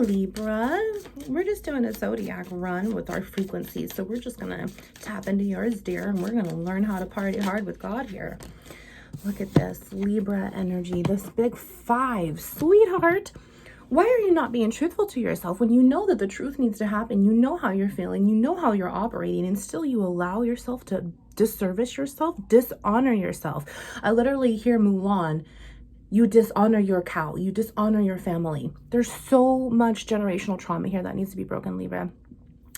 Libra. We're just doing a zodiac run with our frequencies. So we're just going to tap into yours, dear, and we're going to learn how to party hard with God here. Look at this Libra energy, this big 5. Sweetheart, why are you not being truthful to yourself when you know that the truth needs to happen? You know how you're feeling, you know how you're operating, and still you allow yourself to disservice yourself, dishonor yourself. I literally hear Mulan. You dishonor your cow. You dishonor your family. There's so much generational trauma here that needs to be broken, Libra.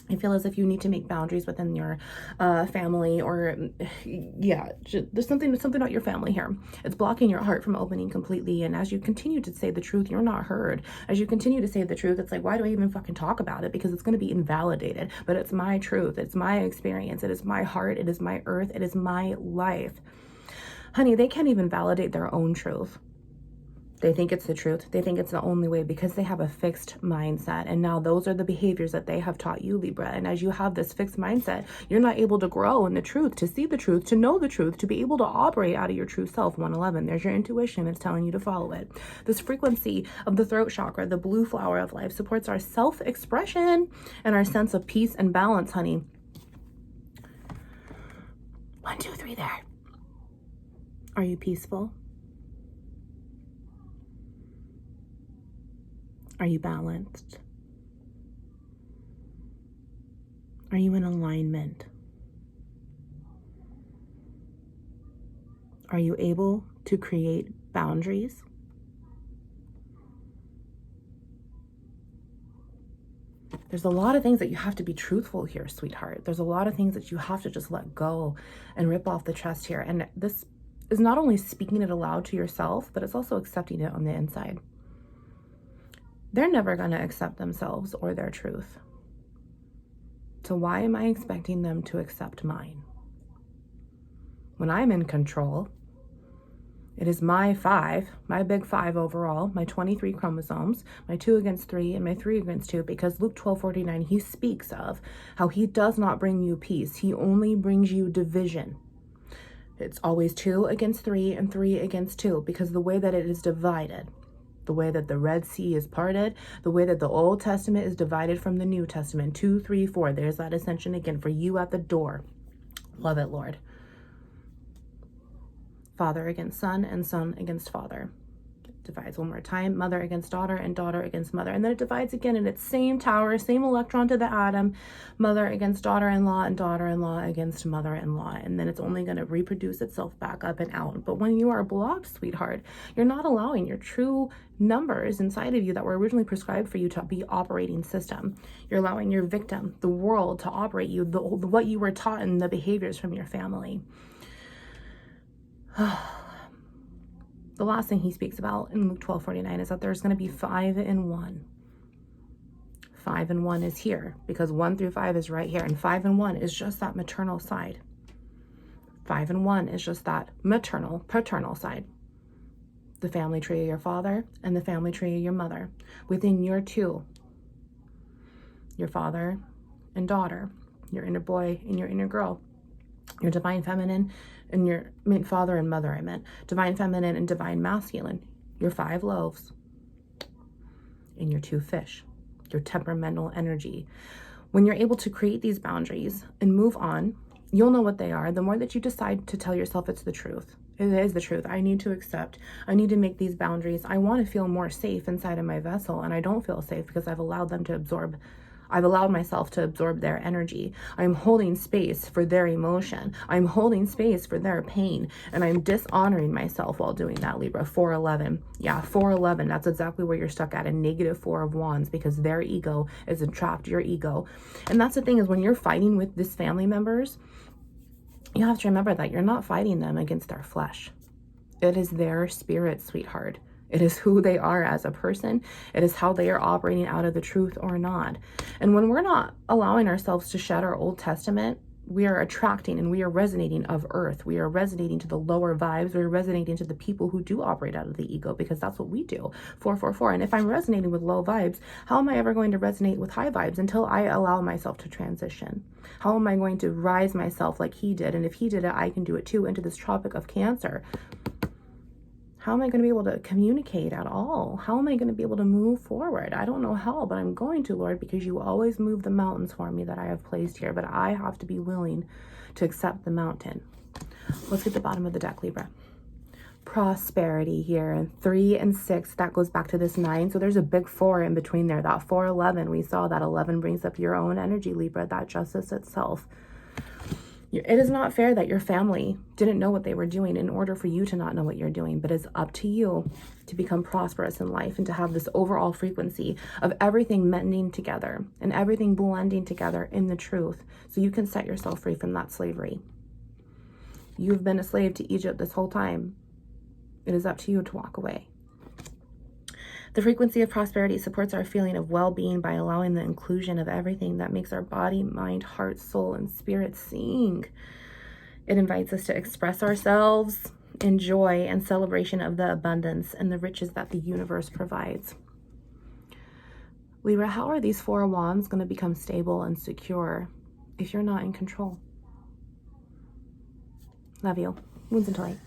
I feel as if you need to make boundaries within your family, or yeah, there's something about your family here. It's blocking your heart from opening completely. And as you continue to say the truth, you're not heard. As you continue to say the truth, it's like, why do I even fucking talk about it? Because it's going to be invalidated. But it's my truth. It's my experience. It is my heart. It is my earth. It is my life. Honey, they can't even validate their own truth. They think it's the truth. They think it's the only way because they have a fixed mindset. And now those are the behaviors that they have taught you, Libra. And as you have this fixed mindset, you're not able to grow in the truth, to see the truth, to know the truth, to be able to operate out of your true self. 111, there's your intuition. It's telling you to follow it. This frequency of the throat chakra, the blue flower of life, supports our self-expression and our sense of peace and balance, honey. 1, 2, 3 there. Are you peaceful? Are you balanced? Are you in alignment? Are you able to create boundaries? There's a lot of things that you have to be truthful here, sweetheart. There's a lot of things that you have to just let go and rip off the chest here. And this is not only speaking it aloud to yourself, but it's also accepting it on the inside. They're never going to accept themselves or their truth. So why am I expecting them to accept mine? When I'm in control, it is my 5, my big 5 overall, my 23 chromosomes, my 2 against 3 and my 3 against 2, because Luke 12:49, he speaks of how he does not bring you peace. He only brings you division. It's always 2 against 3 and 3 against 2, because the way that it is divided, the way that the Red Sea is parted, the way that the Old Testament is divided from the New Testament, 2, 3, 4. There's that ascension again for you at the door. Love it, Lord. Father against son and son against father. It divides one more time. Mother against daughter and daughter against mother. And then it divides again in its same tower, same electron to the atom. Mother against daughter-in-law and daughter-in-law against mother-in-law. And then it's only going to reproduce itself back up and out. But when you are blocked, sweetheart, you're not allowing your true numbers inside of you that were originally prescribed for you to be operating system. You're allowing your victim, the world, to operate you, what you were taught in the behaviors from your family. The last thing he speaks about in Luke 12:49 is that there's going to be 5 in 1. 5 and 1 is here because 1 through 5 is right here. And 5 and 1 is just that maternal side. 5 and 1 is just that maternal, paternal side. The family tree of your father and the family tree of your mother. Within your 2, your father and daughter, your inner boy and your inner girl, your divine feminine and your father and mother, divine feminine and divine masculine, your 5 loaves and your 2 fish, your temperamental energy. When you're able to create these boundaries and move on, you'll know what they are. The more that you decide to tell yourself it's the truth. It is the truth. I need to accept. I need to make these boundaries. I want to feel more safe inside of my vessel, and I don't feel safe because I've allowed them to absorb. I've allowed myself to absorb their energy. I'm holding space for their emotion. I'm holding space for their pain. And I'm dishonoring myself while doing that, Libra. 411. Yeah, 411. That's exactly where you're stuck at, a -4 of wands, because their ego is entrapped, your ego. And that's the thing, is when you're fighting with this family members, you have to remember that you're not fighting them against their flesh. It is their spirit, sweetheart. It is who they are as a person. It is how they are operating out of the truth or not. And when we're not allowing ourselves to shed our Old Testament, we are attracting and we are resonating of earth. We are resonating to the lower vibes. We're resonating to the people who do operate out of the ego, because that's what we do. 444. And if I'm resonating with low vibes, how am I ever going to resonate with high vibes until I allow myself to transition? How am I going to rise myself like he did? And if he did it, I can do it too, into this Tropic of Cancer. How am I going to be able to communicate at all? How am I going to be able to move forward? I don't know how, but I'm going to, Lord, because you always move the mountains for me that I have placed here, but I have to be willing to accept the mountain. Let's get the bottom of the deck, Libra. Prosperity here, and 3 and 6, that goes back to this 9. So there's a big 4 in between there. That 4, 11, we saw that 11 brings up your own energy, Libra, that justice itself. It is not fair that your family didn't know what they were doing in order for you to not know what you're doing, but it's up to you to become prosperous in life and to have this overall frequency of everything mending together and everything blending together in the truth, so you can set yourself free from that slavery. You've been a slave to Egypt this whole time. It is up to you to walk away. The frequency of prosperity supports our feeling of well-being by allowing the inclusion of everything that makes our body, mind, heart, soul, and spirit sing. It invites us to express ourselves in joy and celebration of the abundance and the riches that the universe provides. Libra, how are these 4 wands going to become stable and secure if you're not in control? Love you. Wounds into light.